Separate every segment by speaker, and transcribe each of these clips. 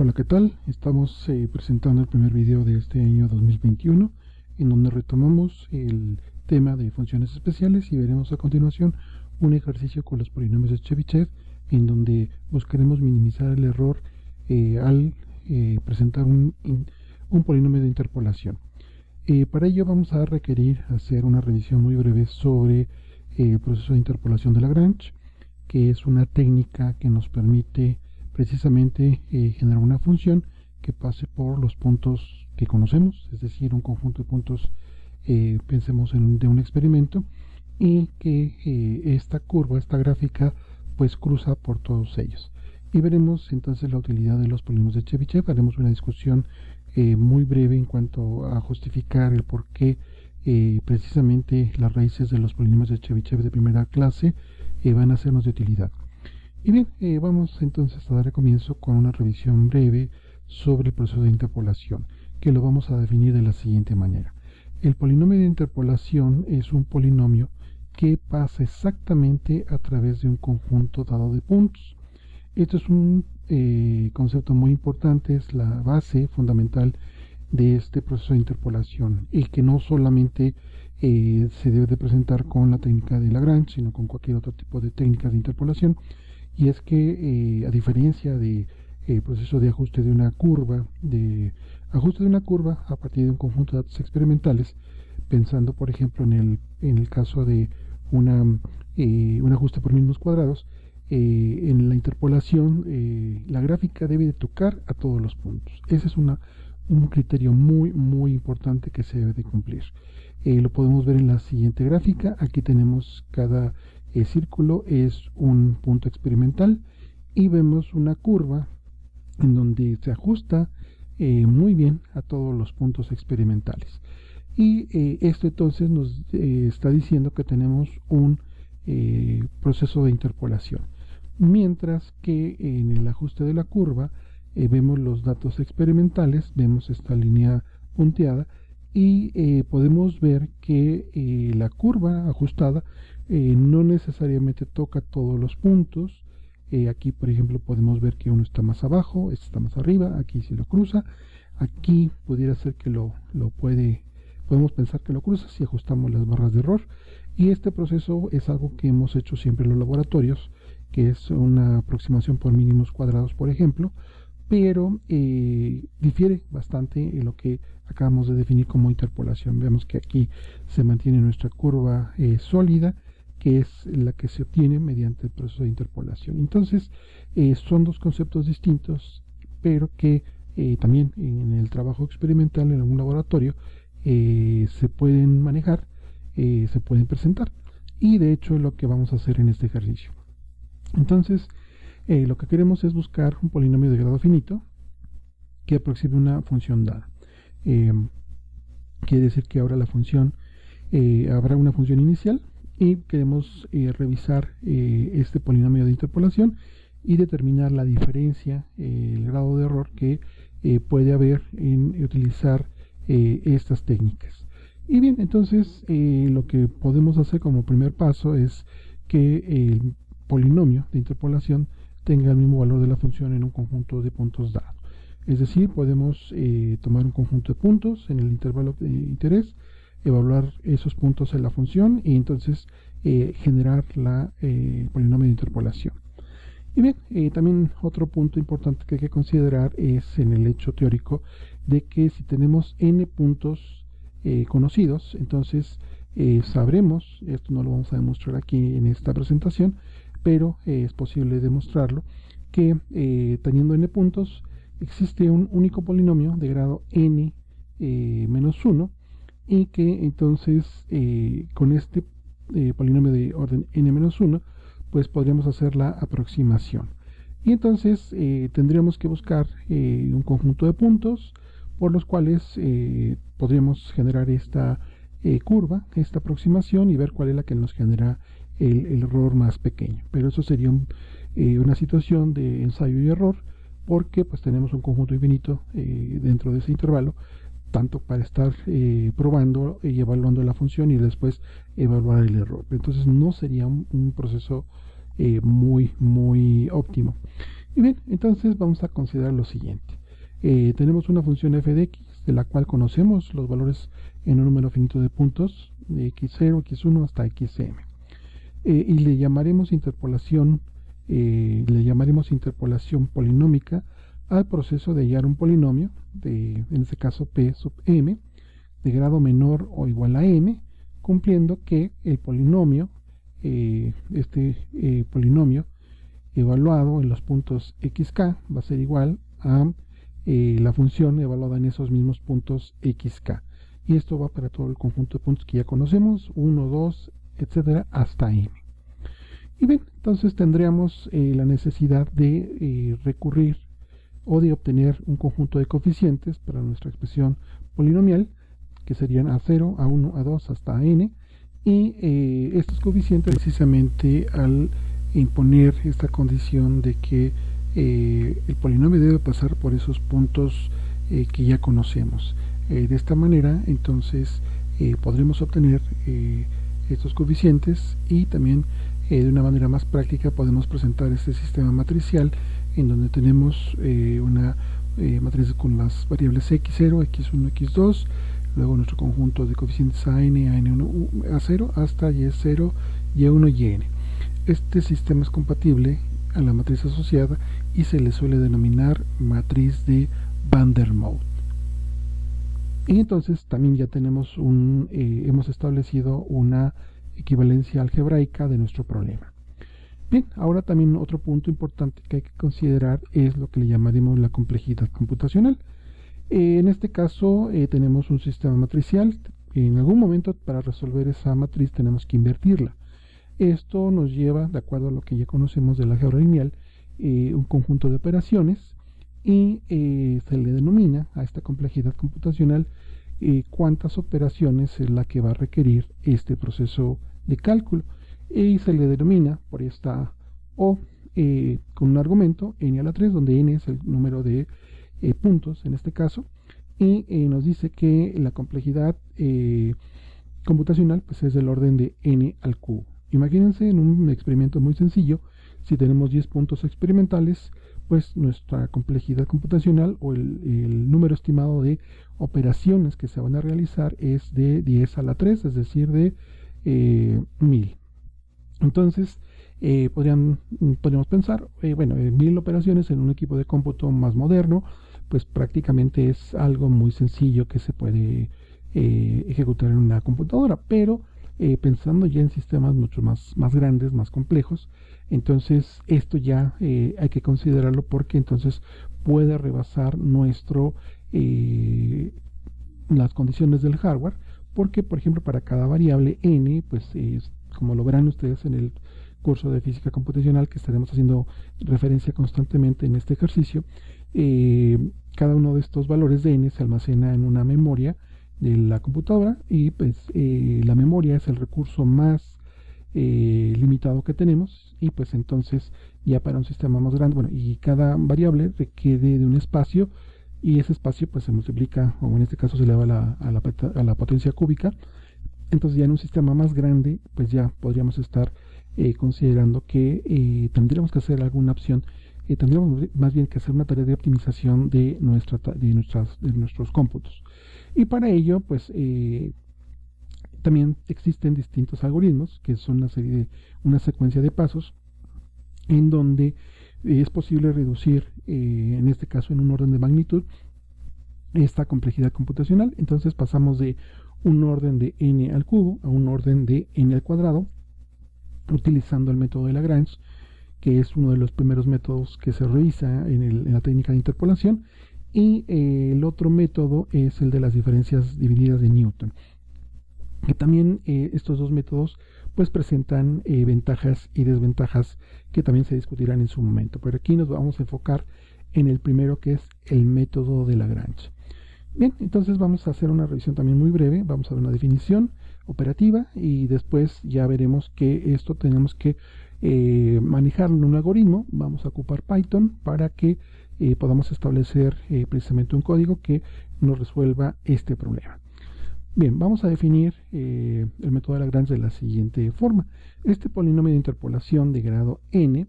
Speaker 1: Hola, ¿qué tal? Estamos presentando el primer video de este año 2021, en donde retomamos el tema de funciones especiales y veremos a continuación un ejercicio con los polinomios de Chebyshev, en donde buscaremos minimizar el error al presentar un polinomio de interpolación. Para ello vamos a requerir hacer una revisión muy breve sobre el proceso de interpolación de Lagrange, que es una técnica que nos permite precisamente generar una función que pase por los puntos que conocemos, es decir, un conjunto de puntos, pensemos de un experimento, y que esta curva, esta gráfica, pues cruza por todos ellos. Y veremos entonces la utilidad de los polinomios de Chebyshev. Haremos una discusión muy breve en cuanto a justificar el por qué precisamente las raíces de los polinomios de Chebyshev de primera clase van a sernos de utilidad. Y bien, vamos entonces a dar comienzo con una revisión breve sobre el proceso de interpolación, que lo vamos a definir de la siguiente manera. El polinomio de interpolación es un polinomio que pasa exactamente a través de un conjunto dado de puntos. Esto es un concepto muy importante, es la base fundamental de este proceso de interpolación, y que no solamente se debe de presentar con la técnica de Lagrange, sino con cualquier otro tipo de técnicas de interpolación. Y es que a diferencia de proceso de ajuste de una curva, a partir de un conjunto de datos experimentales, pensando por ejemplo en el caso de un ajuste por mínimos cuadrados, en la interpolación la gráfica debe de tocar a todos los puntos. Ese es un criterio muy importante que se debe de cumplir. Lo podemos ver en la siguiente gráfica. Aquí tenemos cada círculo es un punto experimental y vemos una curva en donde se ajusta muy bien a todos los puntos experimentales. Y esto entonces nos está diciendo que tenemos un proceso de interpolación. Mientras que en el ajuste de la curva vemos los datos experimentales, vemos esta línea punteada, y podemos ver que la curva ajustada no necesariamente toca todos los puntos. Aquí por ejemplo podemos ver que uno está más abajo, este está más arriba, aquí sí lo cruza, aquí pudiera ser que podemos pensar que lo cruza si ajustamos las barras de error. Y este proceso es algo que hemos hecho siempre en los laboratorios, que es una aproximación por mínimos cuadrados, por ejemplo, pero difiere bastante en lo que acabamos de definir como interpolación. Vemos que aquí se mantiene nuestra curva sólida, que es la que se obtiene mediante el proceso de interpolación. Entonces, son dos conceptos distintos, pero que también en el trabajo experimental en algún laboratorio se pueden manejar, se pueden presentar, y de hecho es lo que vamos a hacer en este ejercicio. Entonces, lo que queremos es buscar un polinomio de grado finito que aproxime una función dada. Quiere decir que ahora la función habrá una función inicial, y queremos revisar este polinomio de interpolación y determinar la diferencia, el grado de error que puede haber en utilizar estas técnicas. Y bien, entonces lo que podemos hacer como primer paso es que el polinomio de interpolación tenga el mismo valor de la función en un conjunto de puntos dado. Es decir, podemos tomar un conjunto de puntos en el intervalo de interés, evaluar esos puntos en la función y entonces generar el polinomio de interpolación. Y bien, también otro punto importante que hay que considerar es en el hecho teórico de que si tenemos n puntos conocidos, entonces sabremos, esto no lo vamos a demostrar aquí en esta presentación, pero es posible demostrarlo, que teniendo n puntos existe un único polinomio de grado n menos 1, y que entonces con este polinomio de orden n-1 pues podríamos hacer la aproximación, y entonces tendríamos que buscar un conjunto de puntos por los cuales podríamos generar esta curva, esta aproximación, y ver cuál es la que nos genera el error más pequeño. Pero eso sería una situación de ensayo y error, porque pues tenemos un conjunto infinito dentro de ese intervalo, tanto para estar probando y evaluando la función y después evaluar el error. Entonces no sería un proceso muy óptimo. Y Y bien, entonces vamos a considerar lo siguiente. Tenemos una función f de x, de la cual conocemos los valores en un número finito de puntos, de x0, x1 hasta xm. Y le llamaremos interpolación polinómica al proceso de hallar un polinomio, en este caso p sub m, de grado menor o igual a m, cumpliendo que el polinomio, polinomio evaluado en los puntos xk va a ser igual a la función evaluada en esos mismos puntos xk. Y esto va para todo el conjunto de puntos que ya conocemos, 1, 2, etcétera, hasta m. Y bien, entonces tendríamos la necesidad de recurrir o de obtener un conjunto de coeficientes para nuestra expresión polinomial, que serían a0, a1, a2 hasta n, y estos coeficientes precisamente al imponer esta condición de que el polinomio debe pasar por esos puntos que ya conocemos. De esta manera, entonces, podremos obtener estos coeficientes y también de una manera más práctica podemos presentar este sistema matricial en donde tenemos una matriz con las variables x0, x1, x2, luego nuestro conjunto de coeficientes a n1, a0 hasta y0, y1 y n. Este sistema es compatible a la matriz asociada y se le suele denominar matriz de Van der Moot. Y entonces también ya tenemos hemos establecido una equivalencia algebraica de nuestro problema. Bien, ahora también otro punto importante que hay que considerar es lo que le llamaremos la complejidad computacional. En este caso tenemos un sistema matricial. En algún momento para resolver esa matriz tenemos que invertirla. Esto nos lleva, de acuerdo a lo que ya conocemos de la álgebra lineal, un conjunto de operaciones y se le denomina a esta complejidad computacional cuántas operaciones es la que va a requerir este proceso de cálculo, y se le denomina por esta o con un argumento n a la 3, donde n es el número de puntos en este caso, y nos dice que la complejidad computacional pues es del orden de n al cubo. Imagínense en un experimento muy sencillo, si tenemos 10 puntos experimentales, pues nuestra complejidad computacional o el número estimado de operaciones que se van a realizar es de 10 a la 3, es decir, de 1000. Entonces, podríamos pensar, bueno, 1000 operaciones en un equipo de cómputo más moderno, pues prácticamente es algo muy sencillo que se puede ejecutar en una computadora, pero pensando ya en sistemas mucho más grandes, más complejos, entonces esto ya hay que considerarlo, porque entonces puede rebasar las condiciones del hardware, porque por ejemplo para cada variable n, pues como lo verán ustedes en el curso de física computacional que estaremos haciendo referencia constantemente en este ejercicio, cada uno de estos valores de n se almacena en una memoria de la computadora, y pues la memoria es el recurso más limitado que tenemos, y pues entonces ya para un sistema más grande, bueno, y cada variable requiere de un espacio, y ese espacio pues se multiplica, o en este caso se eleva a la potencia cúbica. Entonces ya en un sistema más grande pues ya podríamos estar considerando que tendríamos que hacer alguna opción, tendríamos más bien que hacer una tarea de optimización de nuestros cómputos. Y para ello pues también existen distintos algoritmos que son una secuencia de pasos en donde es posible reducir, en este caso en un orden de magnitud, esta complejidad computacional. Entonces pasamos de un orden de n al cubo a un orden de n al cuadrado, utilizando el método de Lagrange, que es uno de los primeros métodos que se revisa en la técnica de interpolación, y el otro método es el de las diferencias divididas de Newton, que también estos dos métodos pues presentan ventajas y desventajas que también se discutirán en su momento, pero aquí nos vamos a enfocar en el primero, que es el método de Lagrange. Bien, entonces vamos a hacer una revisión también muy breve, vamos a ver una definición operativa y después ya veremos que esto tenemos que manejarlo en un algoritmo. Vamos a ocupar Python para que podamos establecer precisamente un código que nos resuelva este problema. Bien, vamos a definir el método de Lagrange de la siguiente forma. Este polinomio de interpolación de grado n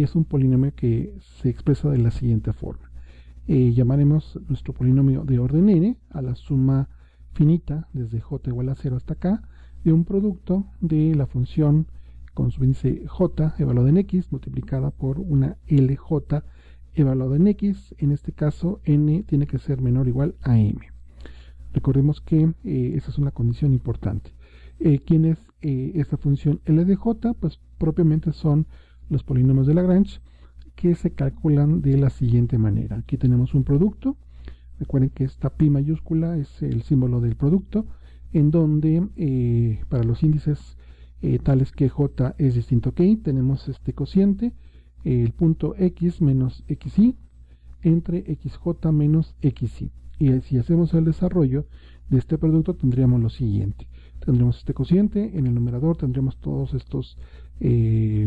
Speaker 1: es un polinomio que se expresa de la siguiente forma. Llamaremos nuestro polinomio de orden n a la suma finita desde j igual a 0 hasta acá de un producto de la función con su índice j evaluado en x multiplicada por una lj evaluado en x. En este caso n tiene que ser menor o igual a m. Recordemos que esa es una condición importante. ¿Quién es esta función L de J? Pues propiamente son los polinomios de Lagrange que se calculan de la siguiente manera. Aquí tenemos un producto. Recuerden que esta pi mayúscula es el símbolo del producto, en donde para los índices tales que j es distinto que i, tenemos este cociente, el punto x menos xi, entre xj menos xi. Y si hacemos el desarrollo de este producto, tendríamos lo siguiente. Tendremos este cociente, en el numerador tendremos todos estos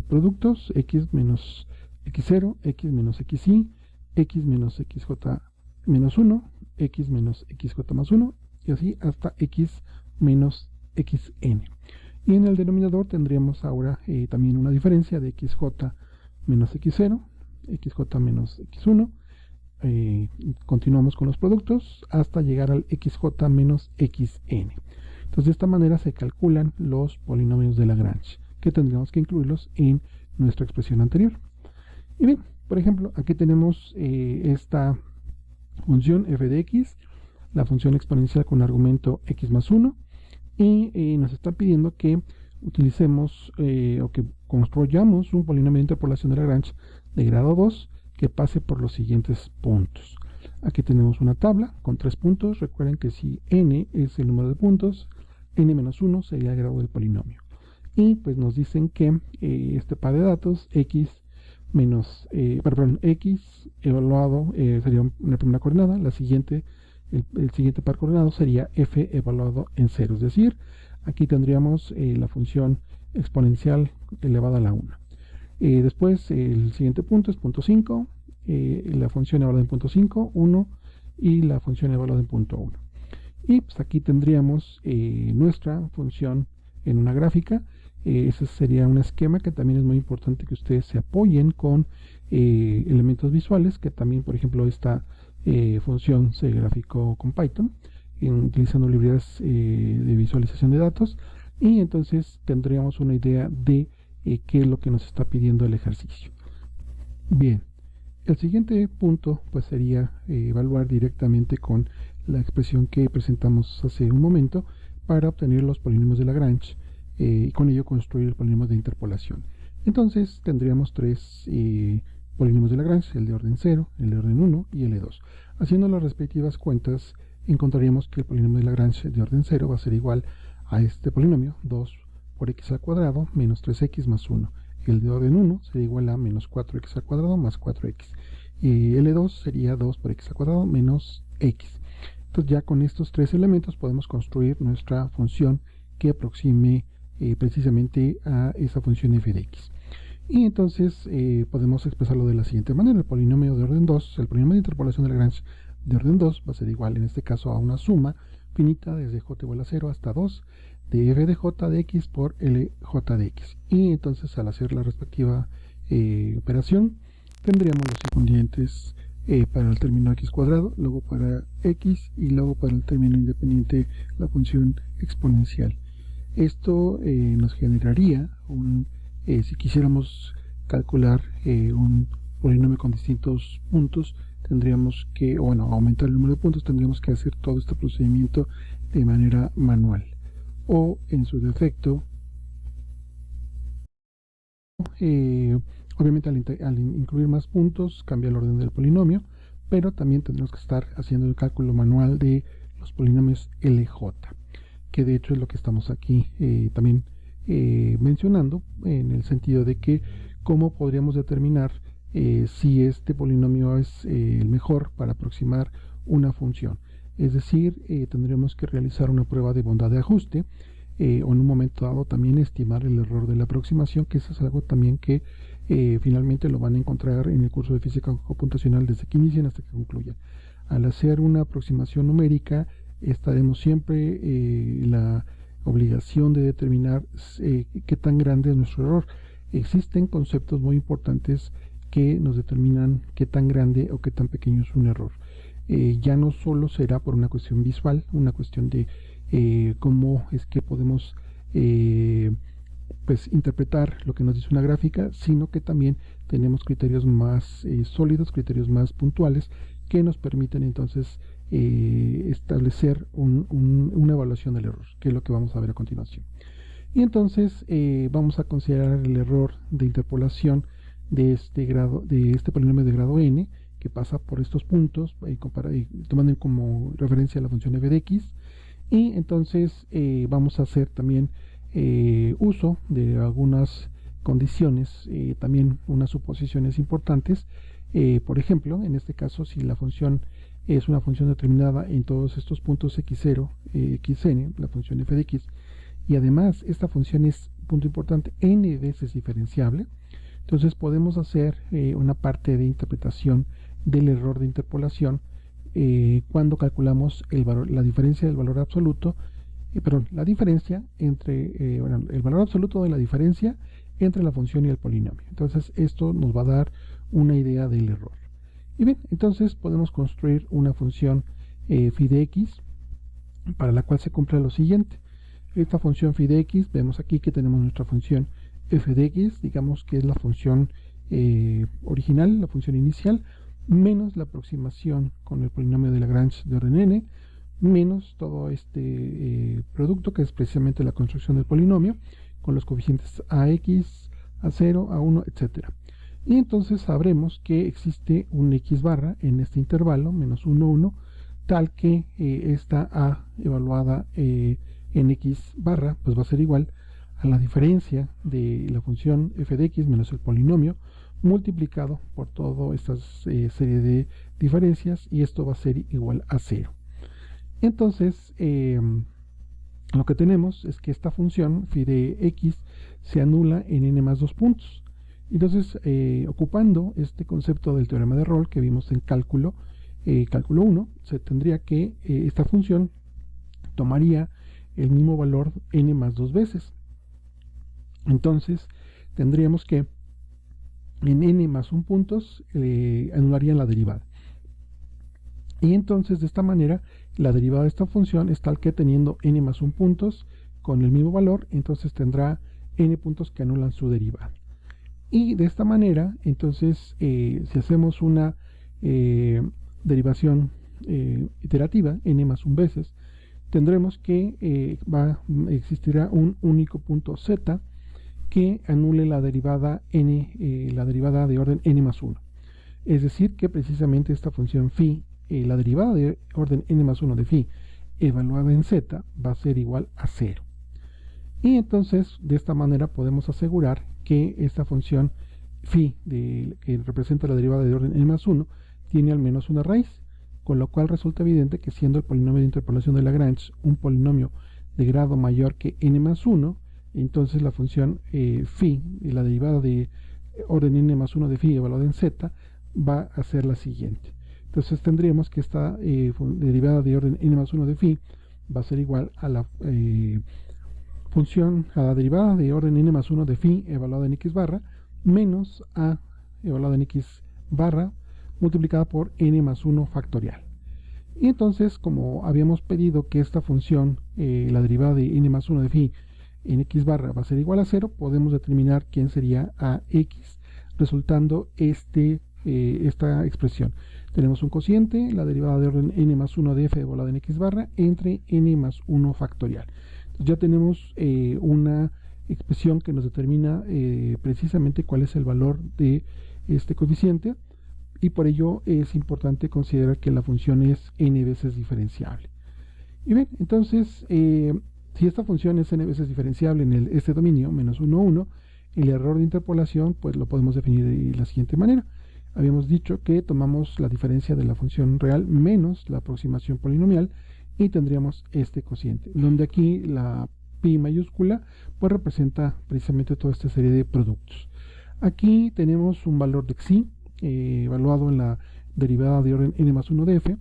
Speaker 1: productos, x menos x0, x menos xi, x menos xj menos 1, x menos xj más 1, y así hasta x menos xn. Y en el denominador tendríamos ahora también una diferencia de xj menos x0, xj menos x1. Continuamos con los productos hasta llegar al xj menos xn. Entonces de esta manera se calculan los polinomios de Lagrange, que tendríamos que incluirlos en nuestra expresión anterior. Y bien, por ejemplo, aquí tenemos esta función f de x, la función exponencial con argumento x más 1, y nos está pidiendo que utilicemos o que construyamos un polinomio de interpolación de Lagrange de grado 2 que pase por los siguientes puntos. Aquí tenemos una tabla con 3 puntos. Recuerden que si n es el número de puntos, n menos 1 sería el grado del polinomio. Y pues nos dicen que este par de datos, x menos, x evaluado sería una primera coordenada, la siguiente, el siguiente par coordenado sería f evaluado en 0, es decir, aquí tendríamos la función exponencial elevada a la 1. Después el siguiente punto es punto 5, la función evaluada en punto 5, 1, y la función evaluada en punto 1. Y pues aquí tendríamos nuestra función en una gráfica. Ese sería un esquema que también es muy importante que ustedes se apoyen con elementos visuales, que también, por ejemplo, esta función se graficó con Python, utilizando librerías de visualización de datos, y entonces tendríamos una idea de qué es lo que nos está pidiendo el ejercicio. Bien, el siguiente punto pues sería evaluar directamente con la expresión que presentamos hace un momento para obtener los polinomios de Lagrange y con ello construir el polinomio de interpolación. Entonces tendríamos tres polinomios de Lagrange, el de orden 0, el de orden 1 y el de 2. Haciendo las respectivas cuentas, encontraríamos que el polinomio de Lagrange de orden 0 va a ser igual a este polinomio, 2 por x al cuadrado menos 3x más 1. El de orden 1 sería igual a menos 4x al cuadrado más 4x. Y el de 2 sería 2 por x al cuadrado menos x. Entonces ya con estos tres elementos podemos construir nuestra función que aproxime precisamente a esa función f de x. Y entonces podemos expresarlo de la siguiente manera. El polinomio de orden 2, el polinomio de interpolación de Lagrange de orden 2 va a ser igual en este caso a una suma finita desde j igual a 0 hasta 2 de f de j de x por lj de x. Y entonces al hacer la respectiva operación tendríamos los correspondientes para el término x cuadrado, luego para x y luego para el término independiente la función exponencial. Esto nos generaría si quisiéramos calcular un polinomio con distintos puntos, tendríamos que, aumentar el número de puntos, tendríamos que hacer todo este procedimiento de manera manual. O en su defecto, obviamente al incluir más puntos cambia el orden del polinomio, pero también tendremos que estar haciendo el cálculo manual de los polinomios LJ, que de hecho es lo que estamos aquí también mencionando, en el sentido de que cómo podríamos determinar si este polinomio es el mejor para aproximar una función. Es decir, tendremos que realizar una prueba de bondad de ajuste o en un momento dado también estimar el error de la aproximación, que eso es algo también que finalmente lo van a encontrar en el curso de física computacional desde que inician hasta que concluyan. Al hacer una aproximación numérica estaremos siempre la obligación de determinar qué tan grande es nuestro error. existen conceptos muy importantes que nos determinan qué tan grande o qué tan pequeño es un error. Ya no solo será por una cuestión visual, una cuestión de cómo es que podemos pues interpretar lo que nos dice una gráfica, sino que también tenemos criterios más sólidos, criterios más puntuales que nos permiten entonces establecer una evaluación del error, que es lo que vamos a ver a continuación. Y entonces vamos a considerar el error de interpolación de este polinomio de grado n, que pasa por estos puntos, tomando como referencia la función f de x. Y entonces vamos a hacer también uso de algunas condiciones, también unas suposiciones importantes. Por ejemplo, en este caso, si la función es una función determinada en todos estos puntos x0, xn, la función f de x, y además esta función es, punto importante, n veces diferenciable, entonces podemos hacer una parte de interpretación del error de interpolación cuando calculamos la diferencia del valor absoluto, la diferencia entre el valor absoluto de la diferencia entre la función y el polinomio. Entonces esto nos va a dar una idea del error. Y bien, entonces podemos construir una función phi de x para la cual se cumpla lo siguiente. Esta función phi de x, vemos aquí que tenemos nuestra función f de x, digamos que es la función original, la función inicial, menos la aproximación con el polinomio de Lagrange de orden n, menos todo este producto que es precisamente la construcción del polinomio con los coeficientes ax, a0, a1, etc. Y entonces sabremos que existe un x barra en este intervalo, menos 1, 1, tal que esta a evaluada en x barra pues va a ser igual a la diferencia de la función f de x menos el polinomio multiplicado por toda esta serie de diferencias, y esto va a ser igual a 0. Entonces lo que tenemos es que esta función phi de x se anula en n más 2 puntos. Entonces ocupando este concepto del teorema de Rolle que vimos en cálculo 1, se tendría que esta función tomaría el mismo valor n más 2 veces. Entonces tendríamos que en n más 1 puntos anularían la derivada. Y entonces de esta manera la derivada de esta función es tal que teniendo n más 1 puntos con el mismo valor, entonces tendrá n puntos que anulan su derivada. Y de esta manera, entonces, si hacemos una derivación iterativa, n más 1 veces, tendremos que existirá un único punto z que anule la derivada la derivada de orden n más 1. Es decir, que precisamente esta función phi, la derivada de orden n más 1 de phi evaluada en z va a ser igual a 0. Y entonces, de esta manera podemos asegurar que esta función phi, que representa la derivada de orden n más 1, tiene al menos una raíz, con lo cual resulta evidente que siendo el polinomio de interpolación de Lagrange un polinomio de grado mayor que n más 1, entonces la función phi, la derivada de orden n más 1 de phi evaluada en z, va a ser la siguiente. Entonces tendríamos que esta derivada de orden n más 1 de phi va a ser igual a la a la derivada de orden n más 1 de phi evaluada en x barra menos a evaluada en x barra multiplicada por n más 1 factorial. Y entonces, como habíamos pedido que esta función, la derivada de n más 1 de phi en x barra va a ser igual a 0, podemos determinar quién sería ax, resultando esta expresión. Tenemos un cociente, la derivada de orden n más 1 de f evaluada en x barra entre n más 1 factorial. Ya tenemos una expresión que nos determina precisamente cuál es el valor de este coeficiente, y por ello es importante considerar que la función es n veces diferenciable. Y bien, entonces si esta función es n veces diferenciable en este dominio menos 1, 1, el error de interpolación pues lo podemos definir de la siguiente manera. Habíamos dicho que tomamos la diferencia de la función real menos la aproximación polinomial y tendríamos este cociente, donde aquí la pi mayúscula pues representa precisamente toda esta serie de productos. Aquí tenemos un valor de xi evaluado en la derivada de orden n más 1 de f,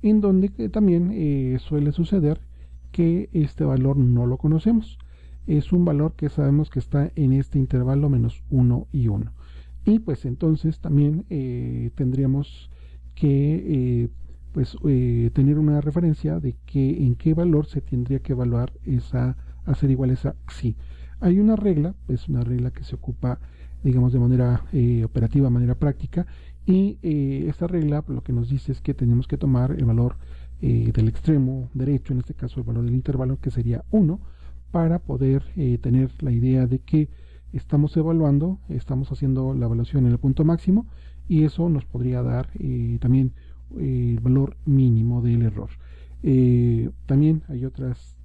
Speaker 1: en donde también suele suceder que este valor no lo conocemos. es un valor que sabemos que está en este intervalo menos 1 y 1. Y pues entonces también tendríamos que tener una referencia de que en qué valor se tendría que evaluar esa, hacer igual esa xi. Hay una regla, es una regla que se ocupa, digamos, de manera operativa, de manera práctica, y esta regla lo que nos dice es que tenemos que tomar el valor del extremo derecho, en este caso el valor del intervalo, que sería 1, para poder tener la idea de que estamos evaluando, estamos haciendo la evaluación en el punto máximo, y eso nos podría dar también el valor mínimo del error. También hay otras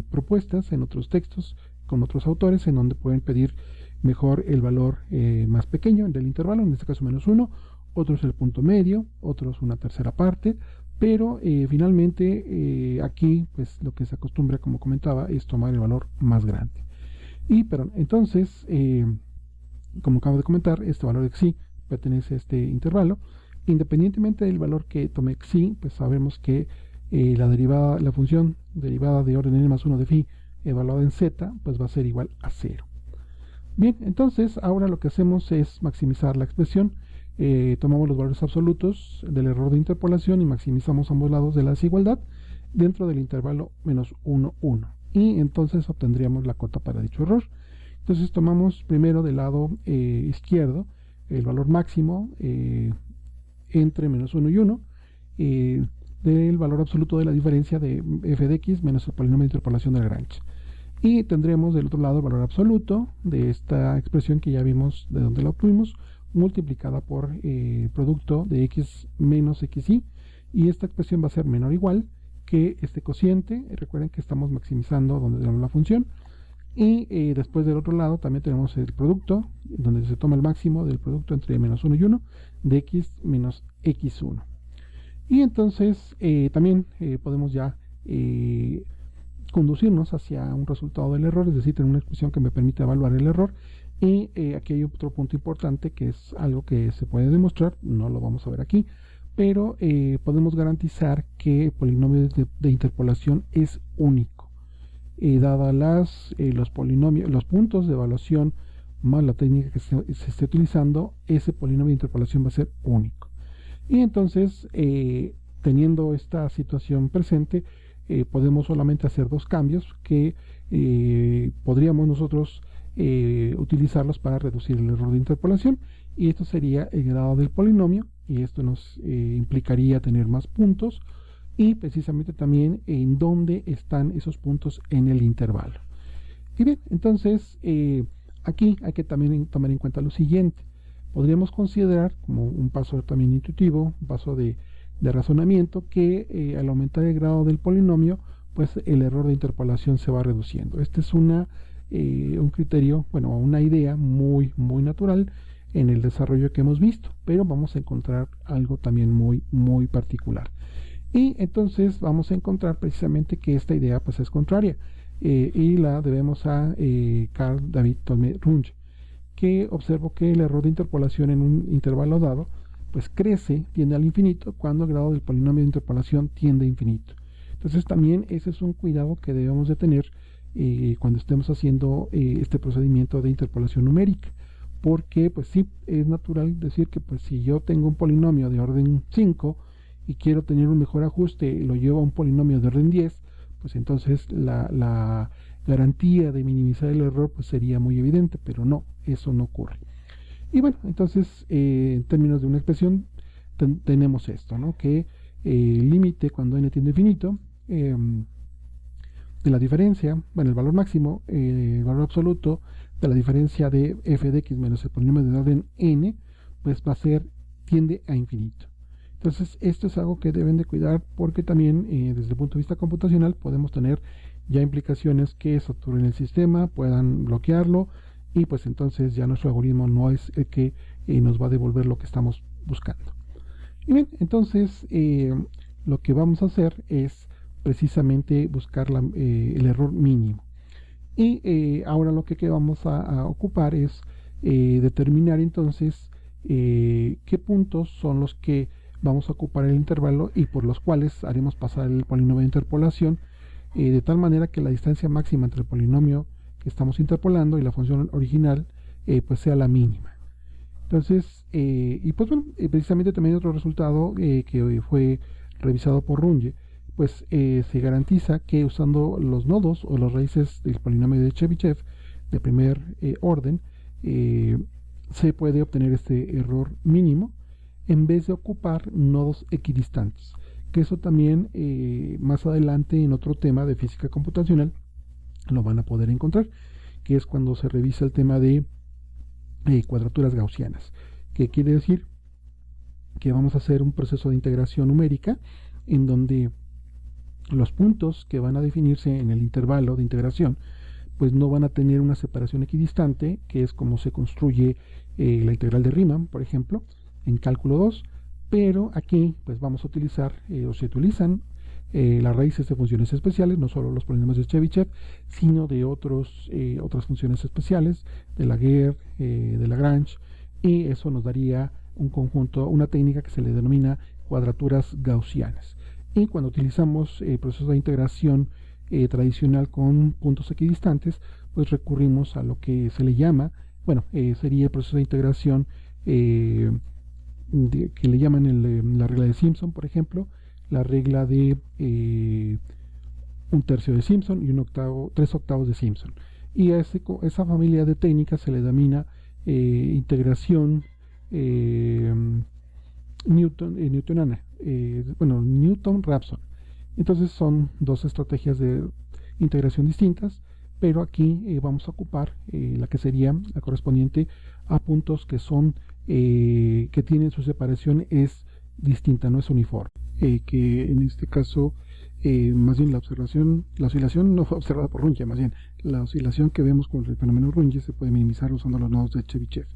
Speaker 1: propuestas en otros textos con otros autores en donde pueden pedir mejor el valor más pequeño del intervalo, en este caso menos 1, otros el punto medio, otros una tercera parte, pero finalmente aquí pues lo que se acostumbra, como comentaba, es tomar el valor más grande. Y pero entonces, como acabo de comentar, este valor de xi pertenece a este intervalo. Independientemente del valor que tome xi, pues sabemos que la función derivada de orden n más 1 de phi evaluada en z, pues va a ser igual a 0. Bien, entonces ahora lo que hacemos es maximizar la expresión. Tomamos los valores absolutos del error de interpolación y maximizamos ambos lados de la desigualdad dentro del intervalo menos 1, 1. Y entonces obtendríamos la cota para dicho error. Entonces tomamos primero del lado izquierdo el valor máximo entre menos 1 y 1 del valor absoluto de la diferencia de f de x menos el polinomio de interpolación de Lagrange. Y tendremos del otro lado el valor absoluto de esta expresión que ya vimos de donde la obtuvimos, multiplicada por el producto de x menos xi, y esta expresión va a ser menor o igual que este cociente. Recuerden que estamos maximizando donde tenemos la función. Y después del otro lado también tenemos el producto, donde se toma el máximo del producto entre menos 1 y 1 de x menos x1. Y entonces también podemos ya conducirnos hacia un resultado del error, es decir, tener una expresión que me permite evaluar el error. Y aquí hay otro punto importante que es algo que se puede demostrar, no lo vamos a ver aquí, pero podemos garantizar que el polinomio de interpolación es único. Dadas los polinomios, los puntos de evaluación más la técnica que se esté utilizando, ese polinomio de interpolación va a ser único. Y entonces, teniendo esta situación presente, podemos solamente hacer dos cambios que podríamos nosotros utilizarlos para reducir el error de interpolación, y esto sería el grado del polinomio, y esto nos implicaría tener más puntos, y precisamente también en dónde están esos puntos en el intervalo. Y bien, entonces aquí hay que también tomar en cuenta lo siguiente. Podríamos considerar como un paso también intuitivo, un paso de razonamiento, que al aumentar el grado del polinomio, pues el error de interpolación se va reduciendo. Este es un criterio, bueno, una idea muy natural en el desarrollo que hemos visto, pero vamos a encontrar algo también muy particular. Y entonces vamos a encontrar precisamente que esta idea pues es contraria, y la debemos a Carl David Tolmé Runge, que observó que el error de interpolación en un intervalo dado pues crece, tiende al infinito, cuando el grado del polinomio de interpolación tiende a infinito. Entonces también ese es un cuidado que debemos de tener cuando estemos haciendo este procedimiento de interpolación numérica, porque pues sí, es natural decir que pues si yo tengo un polinomio de orden 5 y quiero tener un mejor ajuste y lo llevo a un polinomio de orden 10, pues entonces la garantía de minimizar el error pues sería muy evidente, pero no, eso no ocurre. Y bueno, entonces en términos de una expresión tenemos esto, ¿no? Que el límite cuando n tiende a infinito de la diferencia, bueno, el valor máximo, el valor absoluto de la diferencia de f de x menos el polinomio de orden n, pues va a ser, tiende a infinito. Entonces esto es algo que deben de cuidar, porque también desde el punto de vista computacional podemos tener ya implicaciones que saturen el sistema, puedan bloquearlo, y pues entonces ya nuestro algoritmo no es el que nos va a devolver lo que estamos buscando. Y bien, entonces lo que vamos a hacer es precisamente buscar el error mínimo. Y ahora lo que vamos a ocupar es determinar entonces qué puntos son los que vamos a ocupar el intervalo y por los cuales haremos pasar el polinomio de interpolación, de tal manera que la distancia máxima entre el polinomio que estamos interpolando y la función original pues sea la mínima. Entonces, y pues bueno, precisamente también otro resultado que fue revisado por Runge, pues se garantiza que usando los nodos o las raíces del polinomio de Chebyshev de primer orden, eh, se puede obtener este error mínimo en vez de ocupar nodos equidistantes. Que eso también más adelante en otro tema de física computacional lo van a poder encontrar, que es cuando se revisa el tema de cuadraturas gaussianas, que quiere decir que vamos a hacer un proceso de integración numérica en donde los puntos que van a definirse en el intervalo de integración pues no van a tener una separación equidistante, que es como se construye la integral de Riemann, por ejemplo, en cálculo 2, pero aquí pues vamos a utilizar o se utilizan las raíces de funciones especiales, no solo los polinomios de Chebyshev, sino de otras funciones especiales, de Laguerre, de Lagrange, y eso nos daría un conjunto, una técnica que se le denomina cuadraturas gaussianas. Y cuando utilizamos el proceso de integración tradicional con puntos equidistantes, pues recurrimos a lo que se le llama, bueno, sería el proceso de integración que le llaman la regla de Simpson, por ejemplo, la regla de un tercio de Simpson y 3/8 de Simpson. Y a esa familia de técnicas se le denomina integración newtoniana, bueno, Newton-Raphson. Entonces son dos estrategias de integración distintas, pero aquí vamos a ocupar la que sería la correspondiente a puntos que son que tienen su separación es distinta, no es uniforme. Que en este caso más bien la oscilación no fue observada por Runge, más bien la oscilación que vemos con el fenómeno Runge se puede minimizar usando los nodos de Chebyshev,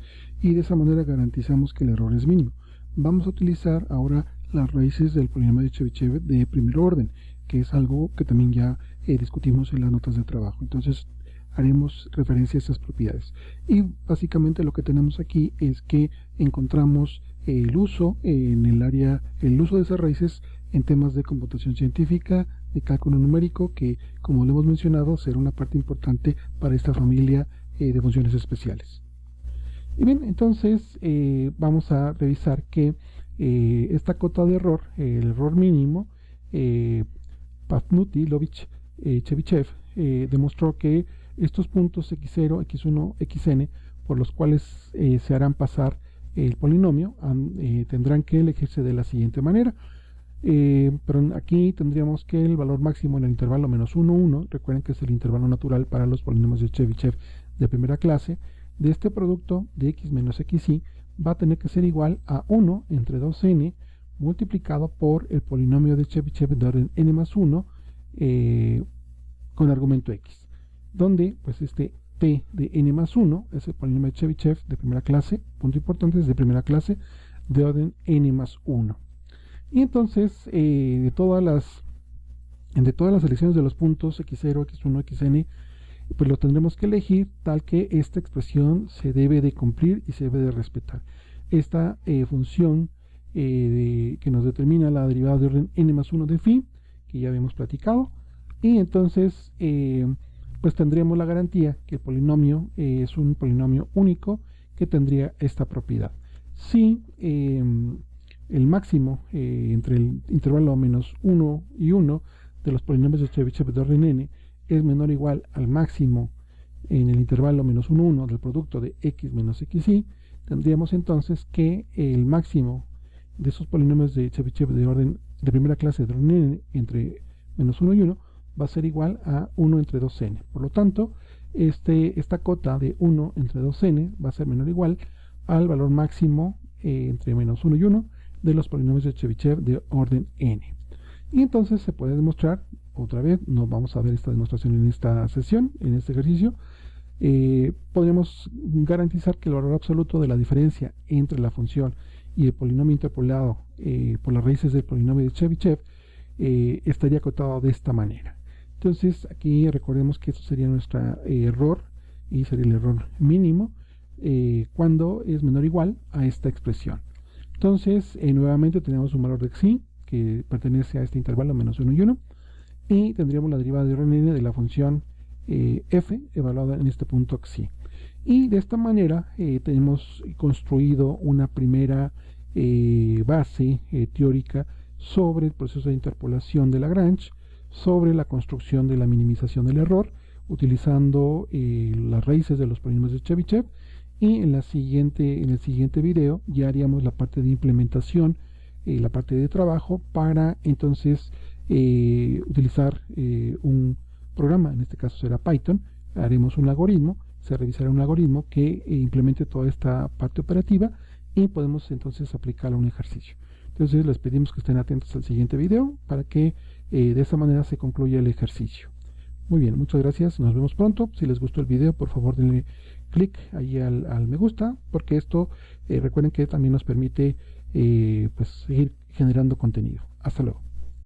Speaker 1: y de esa manera garantizamos que el error es mínimo. Vamos a utilizar ahora las raíces del polinomio de Chebyshev de primer orden, que es algo que también ya discutimos en las notas de trabajo. Entonces haremos referencia a estas propiedades. Y básicamente lo que tenemos aquí es que encontramos el uso en el uso de esas raíces en temas de computación científica, de cálculo numérico, que como lo hemos mencionado será una parte importante para esta familia de funciones especiales. Y bien, entonces vamos a revisar que esta cota de error, el error mínimo, Pafnuty, Lovich, Chebyshev, demostró que estos puntos x0, x1, xn, por los cuales se harán pasar el polinomio, tendrán que elegirse de la siguiente manera. Pero aquí tendríamos que el valor máximo en el intervalo menos 1, 1, recuerden que es el intervalo natural para los polinomios de Chebyshev de primera clase, de este producto de x menos xy va a tener que ser igual a 1 entre 2n multiplicado por el polinomio de Chebyshev de orden n más 1 con argumento x, donde pues este t de n más 1 es el polinomio de Chebyshev de primera clase, punto importante, es de primera clase de orden n más 1. Y entonces de todas las selecciones de los puntos x0, x1, xn, pues lo tendremos que elegir tal que esta expresión se debe de cumplir y se debe de respetar. Esta función que nos determina la derivada de orden n más 1 de phi, que ya habíamos platicado, y entonces pues tendríamos la garantía que el polinomio es un polinomio único que tendría esta propiedad. Si el máximo entre el intervalo menos 1 y 1 de los polinomios de Chebyshev de orden n es menor o igual al máximo en el intervalo menos 1, 1 del producto de x menos xy, tendríamos entonces que el máximo de esos polinomios de Chebyshev de primera clase de orden n entre menos 1 y 1 va a ser igual a 1 entre 2n. Por lo tanto, esta cota de 1 entre 2n va a ser menor o igual al valor máximo entre menos 1 y 1 de los polinomios de Chebyshev de orden n. Y entonces se puede demostrar, otra vez, no vamos a ver esta demostración en esta sesión, en este ejercicio, podemos garantizar que el valor absoluto de la diferencia entre la función y el polinomio interpolado por las raíces del polinomio de Chebyshev estaría acotado de esta manera. Entonces aquí recordemos que esto sería nuestro error y sería el error mínimo cuando es menor o igual a esta expresión. Entonces nuevamente tenemos un valor de xi que pertenece a este intervalo menos 1 y 1 y tendríamos la derivada de orden n de la función F evaluada en este punto XY. Y de esta manera tenemos construido una primera base teórica sobre el proceso de interpolación de Lagrange, sobre la construcción de la minimización del error, utilizando las raíces de los polinomios de Chebyshev. Y en el siguiente video ya haríamos la parte de implementación, la parte de trabajo, para entonces utilizar un programa, en este caso será Python. Haremos un algoritmo, se revisará un algoritmo que implemente toda esta parte operativa y podemos entonces aplicarlo a un ejercicio. Entonces les pedimos que estén atentos al siguiente video para que de esa manera se concluya el ejercicio. Muy bien, muchas gracias, nos vemos pronto. Si les gustó el video, por favor denle clic ahí al me gusta, porque esto recuerden que también nos permite pues seguir generando contenido. Hasta luego.